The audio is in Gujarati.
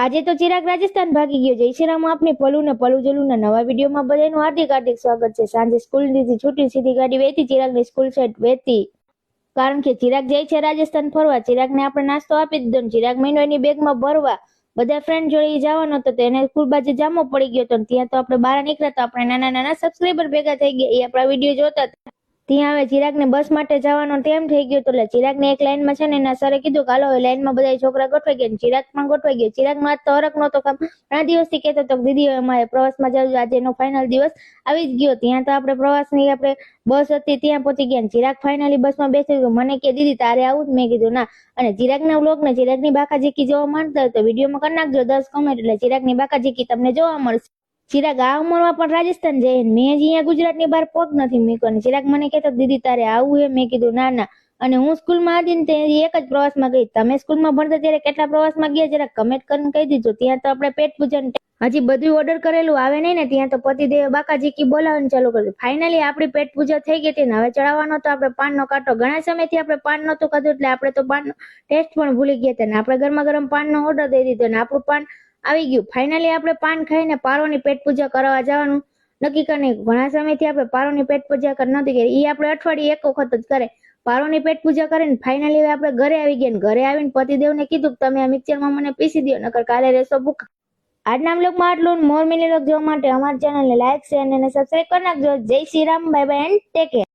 આજે તો ચિરાગ રાજસ્થાન ભાગી ગયો. જય શ્રી રામ. આપની પલુ ને પલુ જલુના નવા વિડીયોમાં બધાનું હાર્દિક હાર્દિક સ્વાગત છે. સાંજે સ્કૂલથી છૂટી સીધી ગાડી વહેતી ચિરાગની સ્કૂલ સાઈડ વહેતી, કારણ કે ચિરાગ જાય છે રાજસ્થાન ફરવા. ચિરાગને આપણે નાસ્તો આપી દીધો ને ચિરાગ મહિનો એની બેગમાં ભરવા બધા ફ્રેન્ડ જોડે જવાનો હતો, તો એને સ્કૂલ બાજુ જામો પડી ગયો હતો. ત્યાં તો આપણે બહાર નીકળ્યા તો આપણે નાના નાના સબસ્ક્રાઈબર ભેગા થઈ ગયા, એ આપણા વિડીયો જોતા હતા. ત્યાં હવે ચિરાગને બસ માટે જવાનો ટાઈમ થઈ ગયો હતો, એટલે ચિરાગને એક લાઈનમાં છે ને એના સરે કીધું કે હાલો લાઈનમાં બધા છોકરા ગોઠવાઈ ગયા. ચિરાગ પણ ગોઠવાઈ ગયો. ચિરાગનો આજ તો હરખ નહોતો, ઘણા દિવસથી કહેતો હતો દીદી અમારે પ્રવાસમાં જવું, આજે એનો ફાઇનલ દિવસ આવી જ ગયો. ત્યાં તો આપણે પ્રવાસની આપણે બસ હતી ત્યાં પહોંચી ગયા. ચિરાગ ફાઇનલી બસમાં બેસી ગયો. મને કે દીદી તારે આવું જ? મેં કીધું ના. અને ચિરાગના વ્લોગ ને ચિરાગની બાકાજીકી જોવા માંગતા હોય તો વિડીયોમાં કરી નાખજો 10 કમેન્ટ, એટલે ચિરાગની બાકાજીકી તમને જોવા મળશે. ચિરાગ આ ઉંમરમાં પણ રાજસ્થાન જાય, મેં હજી અહીંયા ગુજરાતની બહાર પગ નથી મૂક્યો. ચિરાગ મને કહેતો દીદી તારે આવું હે? મેં કીધું ના ના. અને હું સ્કૂલમાં હતી ને તે એક જ પ્રવાસમાં ગઈ. તમે સ્કૂલમાં ભણતા ત્યારે કેટલા પ્રવાસમાં ગયા જરા કમેન્ટ કરીને કહી દીધું. ત્યાં તો આપણે પેટ પૂજન હજી બધું ઓર્ડર કરેલું આવે નહીં ને, ત્યાં તો પતિદેવ બાકાજીકી બોલાવવાનું ચાલુ કર્યું. ફાઇનલી આપણી પેટ પૂજા થઈ ગઈ હતી ને હવે ચડાવવાનો તો આપણે પાનનો કાંટો. ઘણા સમયથી આપણે પાન નહોતું ખાધું, એટલે આપણે તો પાનનો ટેસ્ટ પણ ભૂલી ગયા હતા ને આપણે ગરમા ગરમ પાનનો ઓર્ડર દઈ દીધો ને આપણું પાન આવી ગયું. ફાઇનલી આપણે પાન ખાઈને પારોની પેટ પૂજા કરવા જવાનું નક્કી કરીને ઘણા સમયથી આપણે પારોની પેટ પૂજા નહોતી કરી, એ આપણે અઠવાડિયે એક વખત જ કરે. પારોની પેટ પૂજા કરીને ફાઇનલી આપણે ઘરે આવી ગયા. ઘરે આવીને પતિદેવને કીધું કે તમે આ મિક્સરમાં મને પીસી દો, નકર કાલે રહેશો ભૂખા. આજના બ્લોગમાં આટલું. મોર મિની બ્લોગ જોવા માટે અમારી ચેનલને લાઈક શેર અને સબસ્ક્રાઇબ કરી નાખજો. જય Shri Ram. Bye bye and take care.